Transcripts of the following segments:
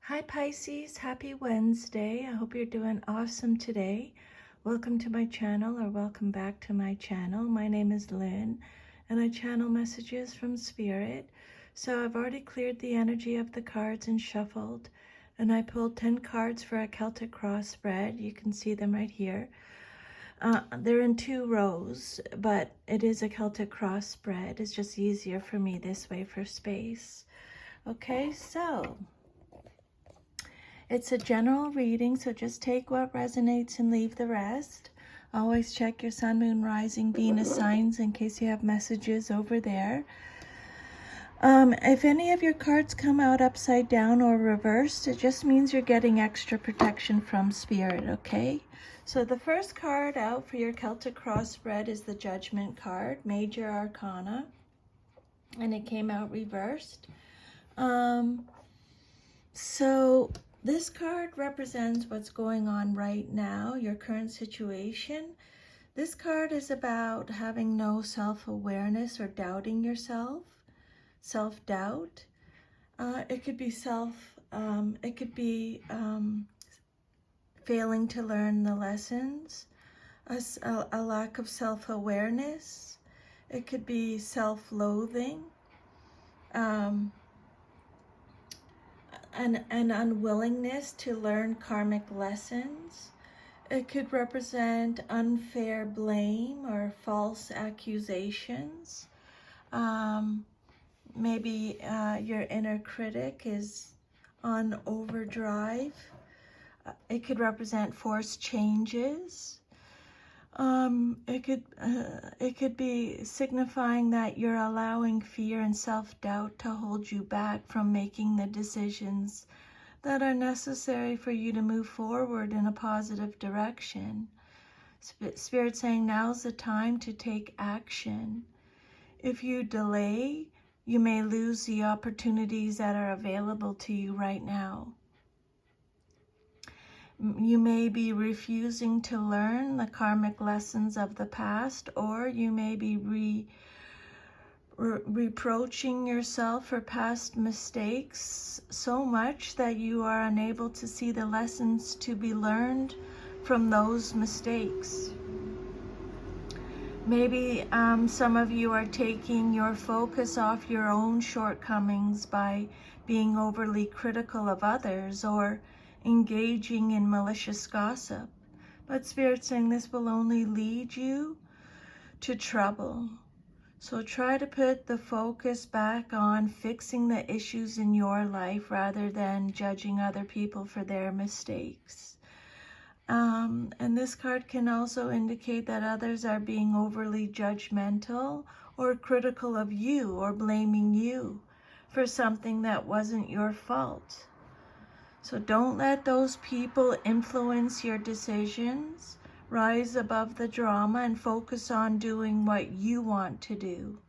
Hi Pisces, happy Wednesday. I hope you're doing awesome today. Welcome to my channel, or welcome back to my channel. My name is Lynn and I channel messages from Spirit. So I've already cleared the energy of the cards and shuffled, and I pulled 10 cards for a Celtic cross spread. You can see them right here. They're in 2 rows, but it is a Celtic cross spread. It's just easier for me this way for space. Okay, so it's a general reading, so just take what resonates and leave the rest. Always check your sun, moon, rising, Venus signs in case you have messages over there. If any of your cards come out upside down or reversed, it just means you're getting extra protection from Spirit, okay? So the first card out for your Celtic cross spread is the Judgment card, Major Arcana, and it came out reversed. So this card represents what's going on right now, your current situation. This card is about having no self-awareness or doubting yourself, self-doubt. It could be failing to learn the lessons, a lack of self-awareness. It could be self-loathing. An unwillingness to learn karmic lessons. It could represent unfair blame or false accusations. Maybe your inner critic is on overdrive. It could represent forced changes. It could be signifying that you're allowing fear and self-doubt to hold you back from making the decisions that are necessary for you to move forward in a positive direction. Spirit saying now's the time to take action. If you delay, you may lose the opportunities that are available to you right now. You may be refusing to learn the karmic lessons of the past, or you may be reproaching yourself for past mistakes so much that you are unable to see the lessons to be learned from those mistakes. Maybe some of you are taking your focus off your own shortcomings by being overly critical of others or engaging in malicious gossip. But Spirit's saying this will only lead you to trouble. So try to put the focus back on fixing the issues in your life rather than judging other people for their mistakes. And this card can also indicate that others are being overly judgmental or critical of you or blaming you for something that wasn't your fault. So don't let those people influence your decisions. Rise above the drama and focus on doing what you want to do.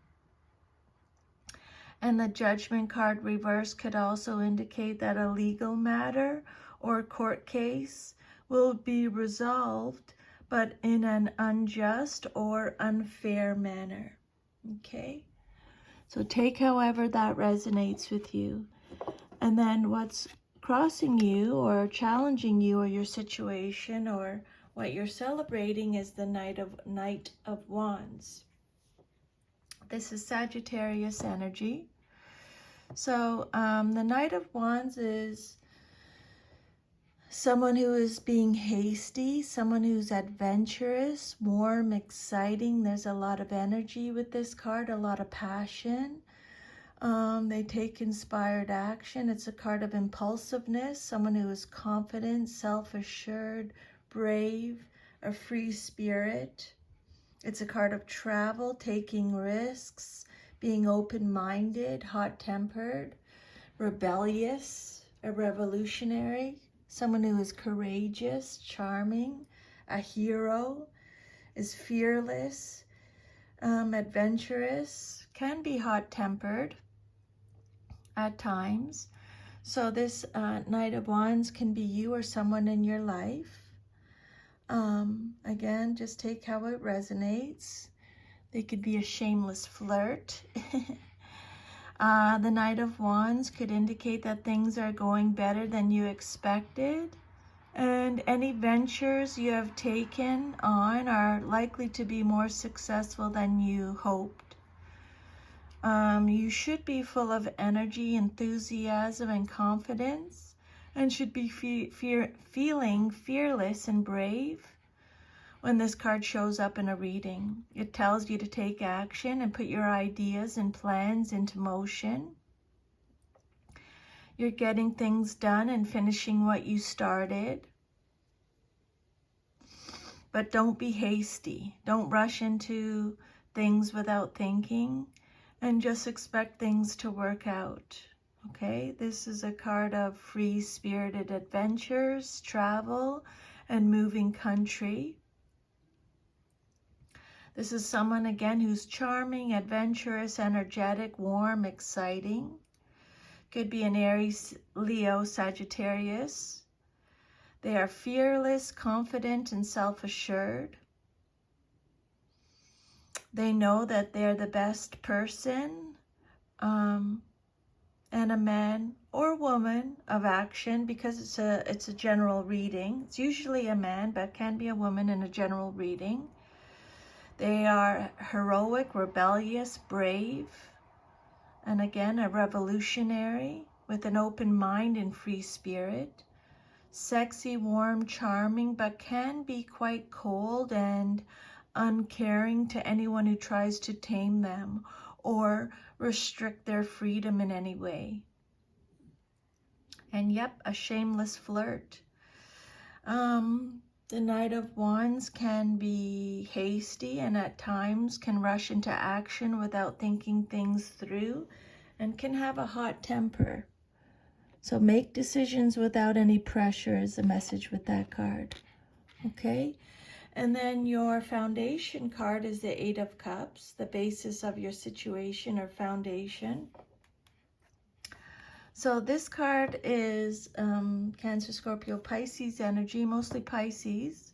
And the Judgment card reverse could also indicate that a legal matter or court case will be resolved, but in an unjust or unfair manner. Okay? So take however that resonates with you. And then what's crossing you or challenging you or your situation or what you're celebrating is the Knight of Wands. This is Sagittarius energy. So the Knight of Wands is someone who is being hasty, someone who's adventurous, warm, exciting. There's a lot of energy with this card, a lot of passion. They take inspired action. It's a card of impulsiveness, someone who is confident, self-assured, brave, a free spirit. It's a card of travel, taking risks, being open-minded, hot-tempered, rebellious, a revolutionary, someone who is courageous, charming, a hero, is fearless, adventurous, can be hot-tempered at times. So this Knight of Wands can be you or someone in your life. Again, just take how it resonates. They could be a shameless flirt. The Knight of Wands could indicate that things are going better than you expected. And any ventures you have taken on are likely to be more successful than you hoped. You should be full of energy, enthusiasm, and confidence, and should be feeling fearless and brave when this card shows up in a reading. It tells you to take action and put your ideas and plans into motion. You're getting things done and finishing what you started. But don't be hasty. Don't rush into things without thinking, and just expect things to work out. Okay, this is a card of free-spirited adventures, travel, and moving country. This is someone, again, who's charming, adventurous, energetic, warm, exciting. Could be an Aries, Leo, Sagittarius. They are fearless, confident, and self-assured. They know that they're the best person, and a man or woman of action, because it's a general reading. It's usually a man, but can be a woman in a general reading. They are heroic, rebellious, brave, and again, a revolutionary with an open mind and free spirit. Sexy, warm, charming, but can be quite cold and uncaring to anyone who tries to tame them or restrict their freedom in any way. And yep, a shameless flirt. The Knight of Wands can be hasty and at times can rush into action without thinking things through and can have a hot temper. So make decisions without any pressure is the message with that card. Okay? And then your foundation card is the Eight of Cups, the basis of your situation or foundation. So this card is Cancer, Scorpio, Pisces energy, mostly Pisces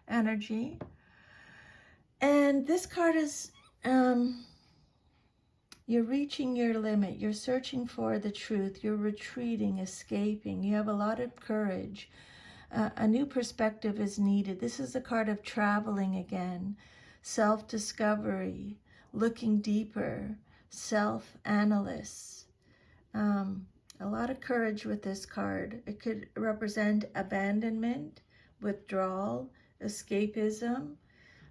energy. And this card is, you're reaching your limit. You're searching for the truth. You're retreating, escaping. You have a lot of courage. A new perspective is needed. This is the card of traveling again, self-discovery, looking deeper, self-analysis. A lot of courage with this card. It could represent abandonment, withdrawal, escapism,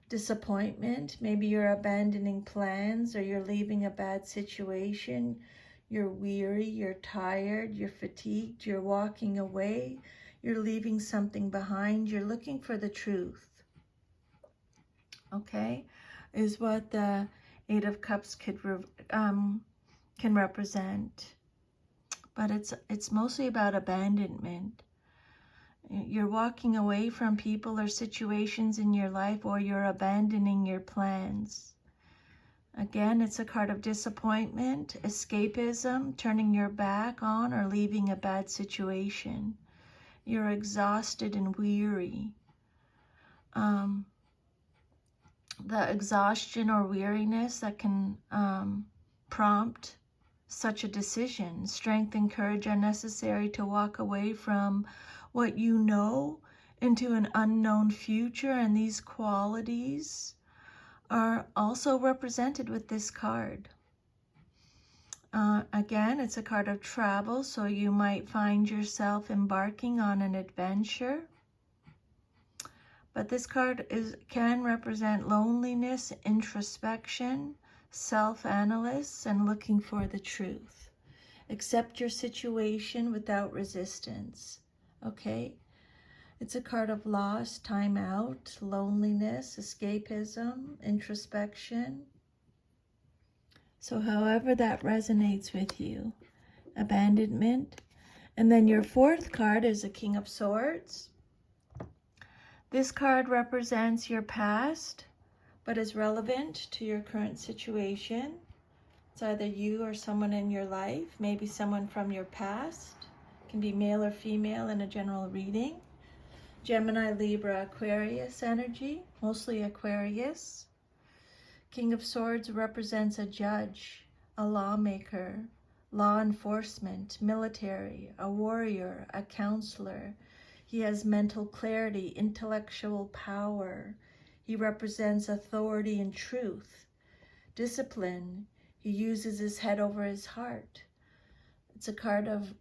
disappointment. Maybe you're abandoning plans or you're leaving a bad situation. You're weary, you're tired, you're fatigued, you're walking away. You're leaving something behind. You're looking for the truth. Okay? Is what the Eight of Cups can represent. But it's mostly about abandonment. You're walking away from people or situations in your life, or you're abandoning your plans. Again, it's a card of disappointment, escapism, turning your back on or leaving a bad situation. You're exhausted and weary. The exhaustion or weariness that can prompt such a decision. Strength and courage are necessary to walk away from what you know into an unknown future, and these qualities are also represented with this card. Again, it's a card of travel, so you might find yourself embarking on an adventure. But this card can represent loneliness, introspection, self-analysis, and looking for the truth. Accept your situation without resistance. Okay? It's a card of loss, time out, loneliness, escapism, introspection. So however that resonates with you, abandonment. And then your fourth card is the King of Swords. This card represents your past, but is relevant to your current situation. It's either you or someone in your life, maybe someone from your past. It can be male or female in a general reading. Gemini, Libra, Aquarius energy, mostly Aquarius. King of Swords represents a judge, a lawmaker, law enforcement, military, a warrior, a counselor. He has mental clarity, intellectual power. He represents authority and truth, discipline. He uses his head over his heart. It's a card of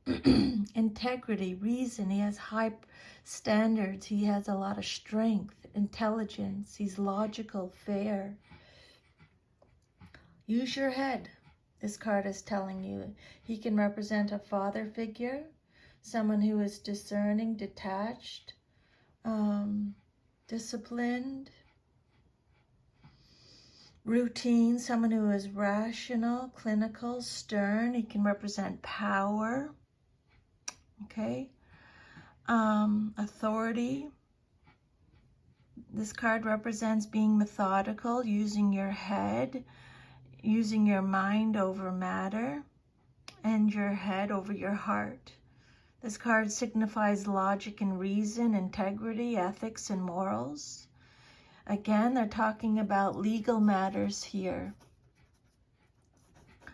integrity, reason. He has high standards. He has a lot of strength, intelligence. He's logical, fair. Use your head, this card is telling you. He can represent a father figure, someone who is discerning, detached, disciplined, routine, someone who is rational, clinical, stern. He can represent power, okay? Authority. This card represents being methodical, using your head, using your mind over matter, and your head over your heart. This card signifies logic and reason, integrity, ethics, and morals. Again, they're talking about legal matters here.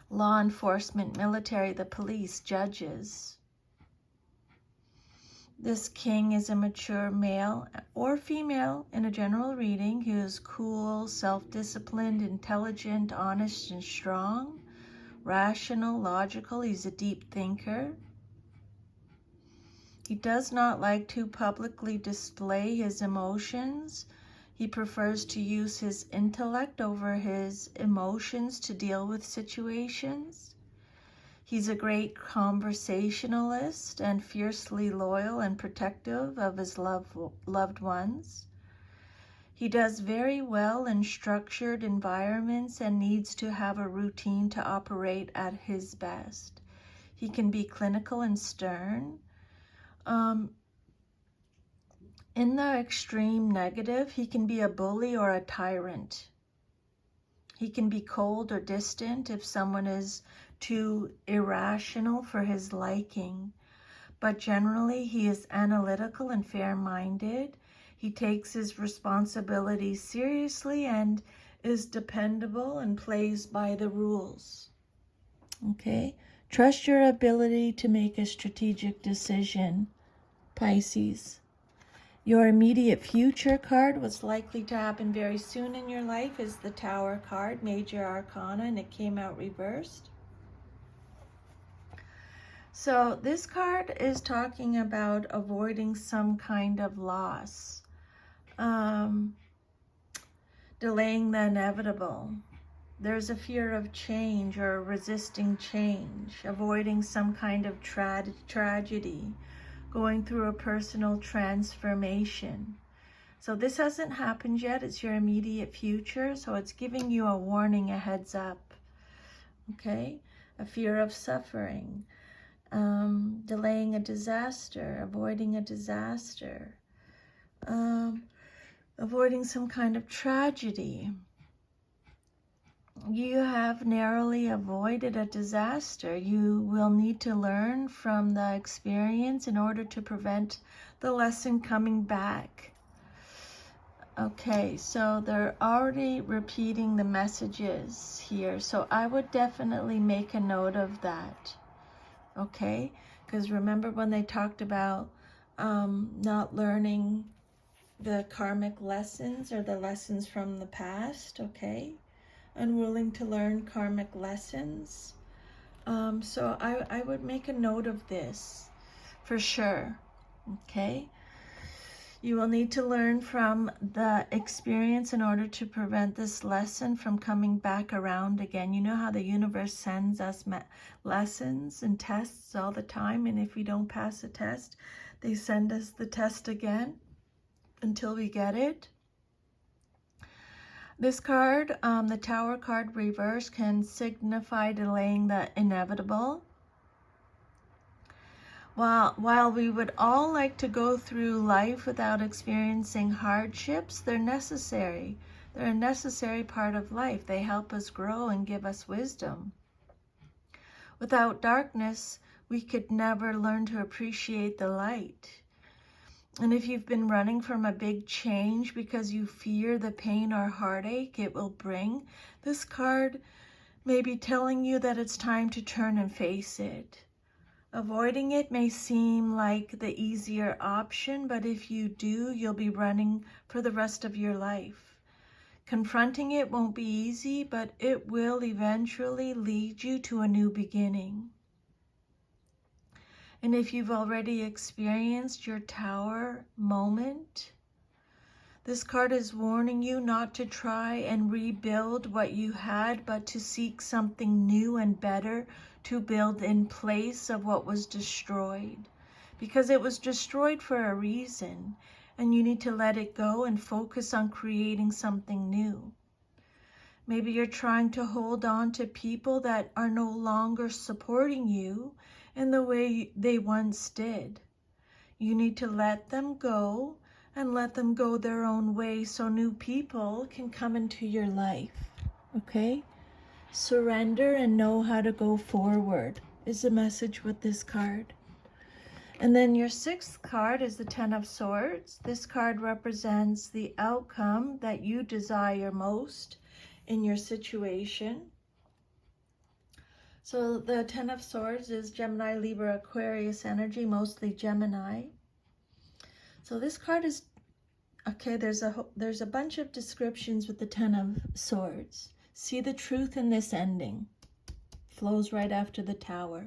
Law enforcement, military, the police, judges. This king is a mature male or female in a general reading who is cool, self-disciplined, intelligent, honest, and strong, rational, logical. He's a deep thinker. He does not like to publicly display his emotions. He prefers to use his intellect over his emotions to deal with situations. He's a great conversationalist and fiercely loyal and protective of his loved ones. He does very well in structured environments and needs to have a routine to operate at his best. He can be clinical and stern. In the extreme negative, he can be a bully or a tyrant. He can be cold or distant if someone is too irrational for his liking. But generally, he is analytical and fair-minded. He takes his responsibilities seriously and is dependable and plays by the rules. Okay? Trust your ability to make a strategic decision, Pisces. Your immediate future card, what's likely to happen very soon in your life, is the Tower card, Major Arcana, and it came out reversed. So this card is talking about avoiding some kind of loss, delaying the inevitable. There's a fear of change or resisting change, avoiding some kind of tragedy, going through a personal transformation. So this hasn't happened yet. It's your immediate future. So it's giving you a warning, a heads up. Okay? A fear of suffering. Delaying a disaster, avoiding a disaster, avoiding some kind of tragedy. You have narrowly avoided a disaster. You will need to learn from the experience in order to prevent the lesson coming back. Okay, so they're already repeating the messages here, so I would definitely make a note of that. Okay, because remember when they talked about not learning the karmic lessons or the lessons from the past, okay? Unwilling to learn karmic lessons. So I would make a note of this for sure, okay? You will need to learn from the experience in order to prevent this lesson from coming back around again. You know how the universe sends us lessons and tests all the time, and if we don't pass a test, they send us the test again until we get it. This card, the Tower card reverse, can signify delaying the inevitable. While we would all like to go through life without experiencing hardships, they're necessary. They're a necessary part of life. They help us grow and give us wisdom. Without darkness, we could never learn to appreciate the light. And if you've been running from a big change because you fear the pain or heartache it will bring, this card maybe telling you that it's time to turn and face it. Avoiding it may seem like the easier option, but if you do, you'll be running for the rest of your life. Confronting it won't be easy, but it will eventually lead you to a new beginning. And if you've already experienced your Tower moment, this card is warning you not to try and rebuild what you had, but to seek something new and better to build in place of what was destroyed. Because it was destroyed for a reason, and you need to let it go and focus on creating something new. Maybe you're trying to hold on to people that are no longer supporting you in the way they once did. You need to let them go and let them go their own way so new people can come into your life, okay? Surrender and know how to go forward is the message with this card. And then your sixth card is the Ten of Swords. This card represents the outcome that you desire most in your situation. So the Ten of Swords is Gemini, Libra, Aquarius energy, mostly Gemini. So this card is, okay, there's a bunch of descriptions with the Ten of Swords. See the truth in this ending. Flows right after the Tower.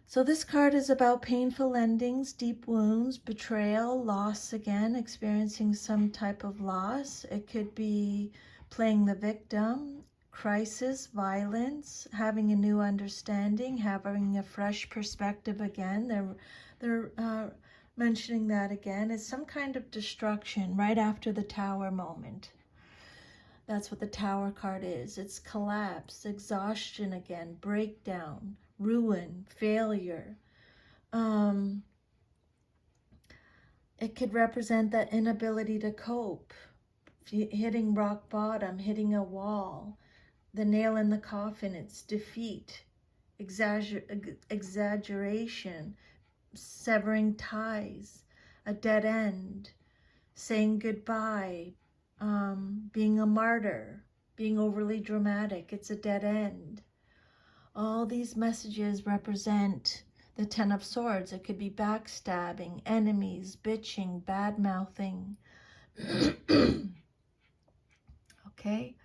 So this card is about painful endings, deep wounds, betrayal, loss again, experiencing some type of loss. It could be playing the victim, crisis, violence, having a new understanding, having a fresh perspective again. They're mentioning that again. It's some kind of destruction right after the Tower moment. That's what the Tower card is. It's collapse, exhaustion again, breakdown, ruin, failure. It could represent that inability to cope, hitting rock bottom, hitting a wall, the nail in the coffin, it's defeat, exaggeration, severing ties, a dead end, saying goodbye, being a martyr, being overly dramatic, it's a dead end. All these messages represent the Ten of Swords. It could be backstabbing, enemies, bitching, bad-mouthing. Okay?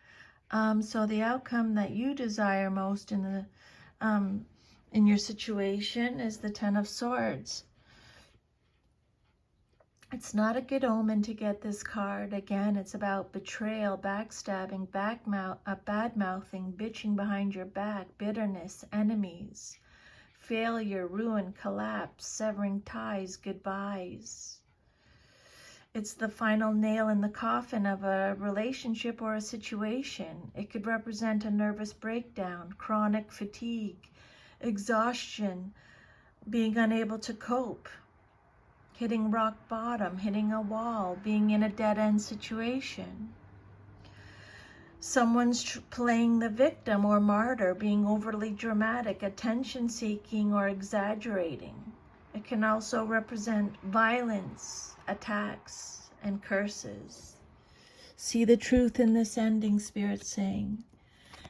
So the outcome that you desire most in your situation is the Ten of Swords. It's not a good omen to get this card. Again, it's about betrayal, backstabbing, bad-mouthing, bitching behind your back, bitterness, enemies, failure, ruin, collapse, severing ties, goodbyes. It's the final nail in the coffin of a relationship or a situation. It could represent a nervous breakdown, chronic fatigue, exhaustion, being unable to cope, hitting rock bottom, hitting a wall, being in a dead-end situation. Someone's playing the victim or martyr, being overly dramatic, attention-seeking, or exaggerating. It can also represent violence, attacks, and curses. See the truth in this ending, Spirit's saying.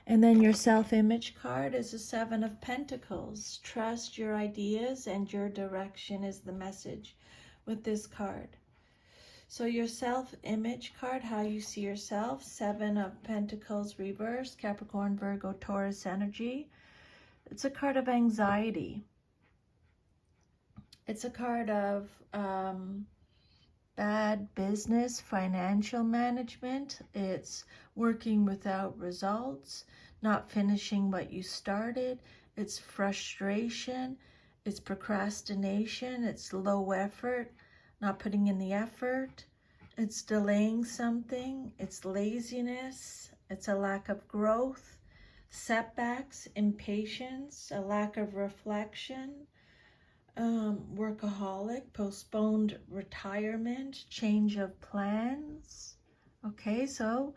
And then your self-image card is the Seven of Pentacles. Trust your ideas and your direction is the message with this card. So your self-image card, how you see yourself, Seven of Pentacles reverse, Capricorn, Virgo, Taurus energy. It's a card of anxiety. It's a card of bad business, financial management. It's working without results, not finishing what you started. It's frustration. It's procrastination. It's low effort, not putting in the effort. It's delaying something. It's laziness. It's a lack of growth, setbacks, impatience, a lack of reflection. Workaholic, postponed retirement, change of plans. Okay, so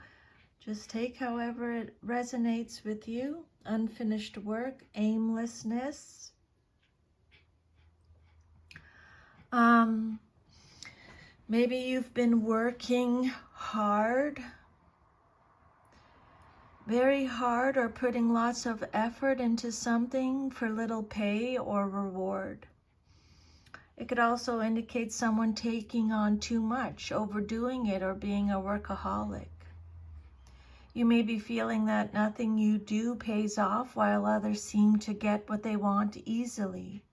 just take however it resonates with you. Unfinished work, aimlessness. Maybe you've been working hard very hard or putting lots of effort into something for little pay or reward. It could also indicate someone taking on too much, overdoing it, or being a workaholic. You may be feeling that nothing you do pays off while others seem to get what they want easily.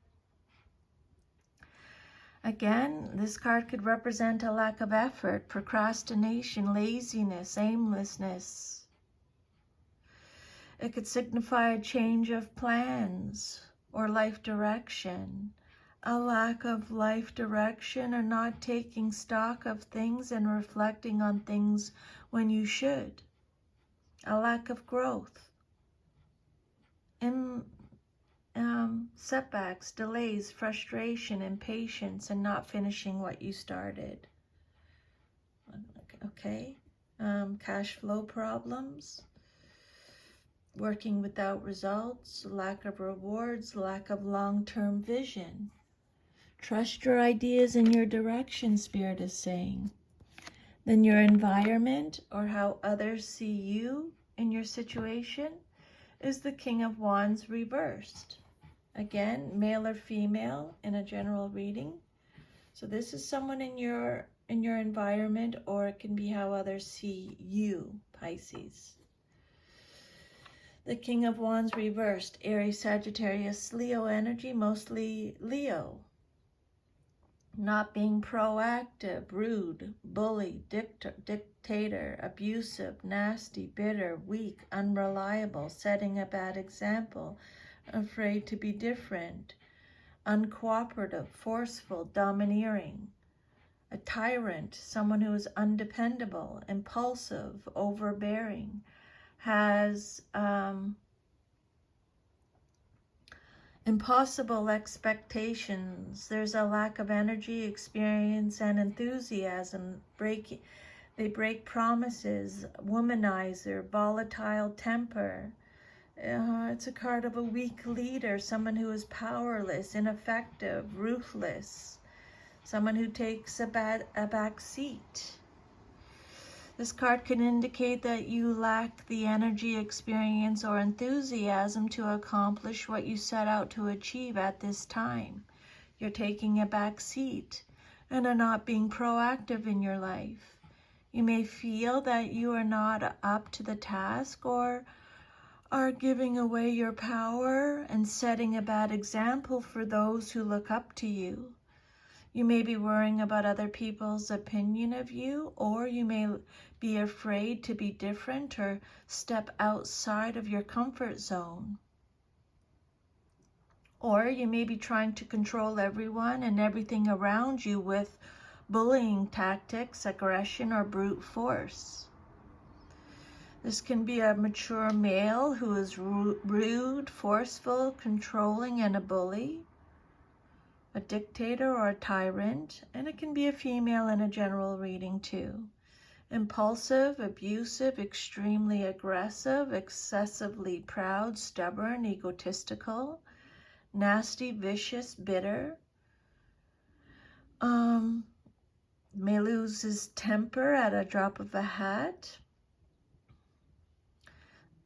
Again, this card could represent a lack of effort, procrastination, laziness, aimlessness. It could signify a change of plans or life direction. A lack of life direction or not taking stock of things and reflecting on things when you should. A lack of growth. Setbacks, delays, frustration, impatience, and not finishing what you started. Okay. Cash flow problems. Working without results, lack of rewards, lack of long-term vision. Trust your ideas and your direction, Spirit is saying. Then your environment or how others see you in your situation is the King of Wands reversed. Again, male or female in a general reading. So this is someone in your environment, or it can be how others see you, Pisces. The King of Wands reversed, Aries, Sagittarius, Leo energy, mostly Leo. Not being proactive, rude, bully, dictator, abusive, nasty, bitter, weak, unreliable, setting a bad example, afraid to be different, uncooperative, forceful, domineering, a tyrant, someone who is undependable, impulsive, overbearing, has impossible expectations. There's a lack of energy, experience, and enthusiasm. They break promises, womanizer, volatile temper. It's a card of a weak leader, someone who is powerless, ineffective, ruthless, someone who takes a back seat. This card can indicate that you lack the energy, experience, or enthusiasm to accomplish what you set out to achieve at this time. You're taking a back seat and are not being proactive in your life. You may feel that you are not up to the task or are giving away your power and setting a bad example for those who look up to you. You may be worrying about other people's opinion of you, or you may be afraid to be different or step outside of your comfort zone. Or you may be trying to control everyone and everything around you with bullying tactics, aggression, or brute force. This can be a mature male who is rude, forceful, controlling, and a bully, a dictator or a tyrant, and it can be a female in a general reading too. Impulsive, abusive, extremely aggressive, excessively proud, stubborn, egotistical, nasty, vicious, bitter. May lose his temper at a drop of a hat.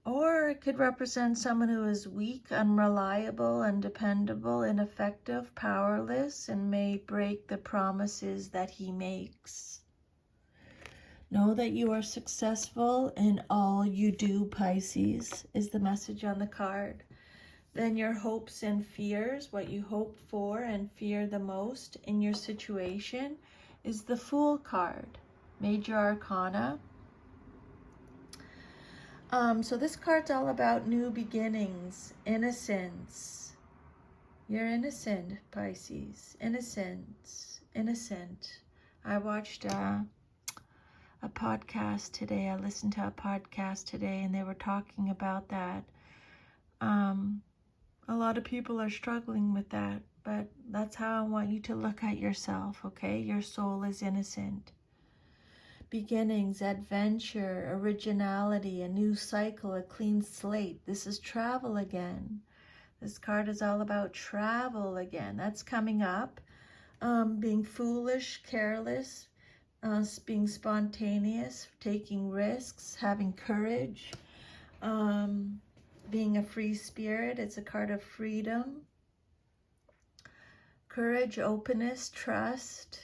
Or it could represent someone who is weak, unreliable, undependable, ineffective, powerless, and may break the promises that he makes. Know that you are successful in all you do, Pisces, is the message on the card. Then your hopes and fears, what you hope for and fear the most in your situation, is the Fool card, Major Arcana. So this card's all about new beginnings, innocence. You're innocent, Pisces. Innocence, innocent. I watched a podcast today. I listened to a podcast today, and they were talking about that. A lot of people are struggling with that, but that's how I want you to look at yourself, okay? Your soul is innocent. Beginnings, adventure, originality, a new cycle, a clean slate. This is travel again. This card is all about travel again. That's coming up. Being foolish, careless, being spontaneous, taking risks, having courage, being a free spirit. It's a card of freedom, courage, openness, trust.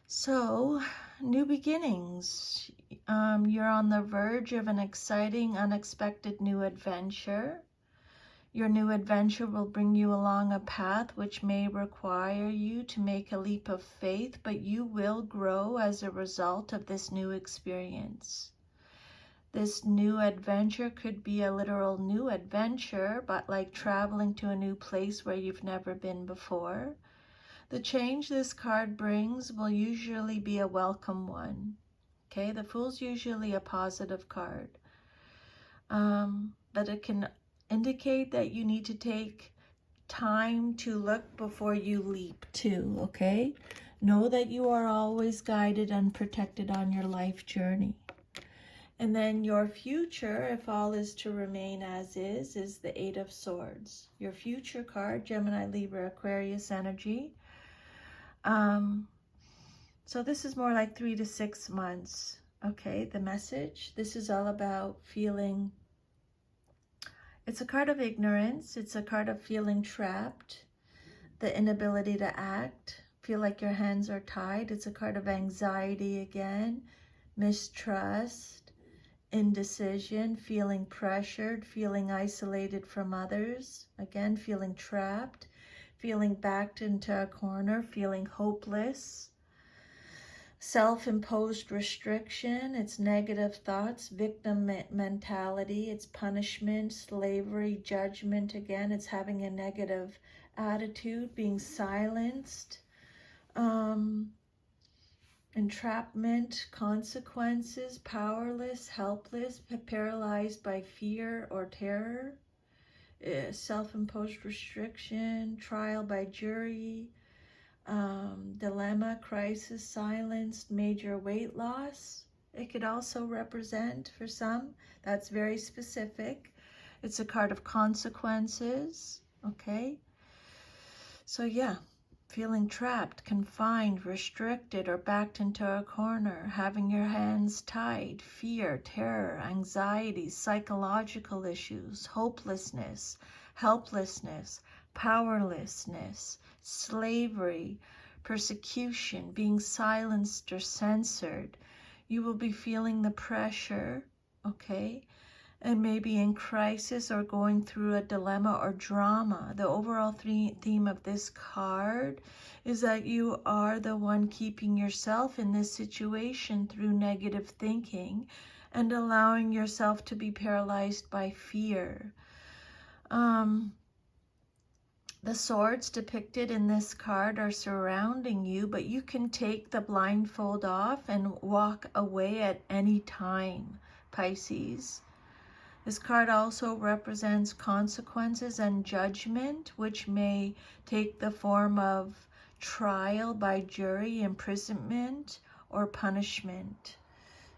So, new beginnings. You're on the verge of an exciting, unexpected new adventure. Your new adventure will bring you along a path which may require you to make a leap of faith, but you will grow as a result of this new experience. This new adventure could be a literal new adventure, but like traveling to a new place where you've never been before. The change this card brings will usually be a welcome one. Okay, the Fool's usually a positive card. But it can indicate that you need to take time to look before you leap too, okay? Know that you are always guided and protected on your life journey. And then your future, if all is to remain as is the Eight of Swords. Your future card, Gemini, Libra, Aquarius energy. So this is more like 3 to 6 months. Okay, the message. This is all about feeling. It's a card of ignorance. It's a card of feeling trapped, the inability to act, feel like your hands are tied. It's a card of anxiety again, mistrust, indecision, feeling pressured, feeling isolated from others, again, feeling trapped, feeling backed into a corner, feeling hopeless. Self-imposed restriction, it's negative thoughts, victim mentality, it's punishment, slavery, judgment. Again, it's having a negative attitude, being silenced, entrapment, consequences, powerless, helpless, paralyzed by fear or terror, self-imposed restriction, trial by jury, dilemma, crisis, silenced, major weight loss. It could also represent, for some, that's very specific. It's a card of consequences, okay? So yeah, feeling trapped, confined, restricted, or backed into a corner, having your hands tied, fear, terror, anxiety, psychological issues, hopelessness, helplessness, powerlessness, slavery, persecution, being silenced or censored. You will be feeling the pressure, okay? And maybe in crisis or going through a dilemma or drama. The overall theme of this card is that you are the one keeping yourself in this situation through negative thinking and allowing yourself to be paralyzed by fear. The swords depicted in this card are surrounding you, but you can take the blindfold off and walk away at any time, Pisces. This card also represents consequences and judgment, which may take the form of trial by jury, imprisonment, or punishment.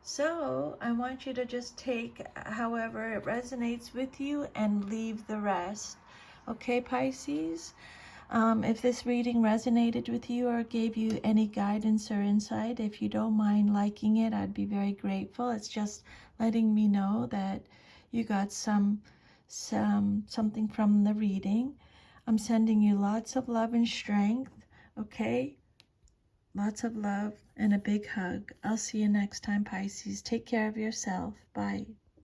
So I want you to just take however it resonates with you and leave the rest. Okay, Pisces? If this reading resonated with you or gave you any guidance or insight, if you don't mind liking it, I'd be very grateful. It's just letting me know that you got something from the reading. I'm sending you lots of love and strength, okay? Lots of love and a big hug. I'll see you next time, Pisces. Take care of yourself. Bye.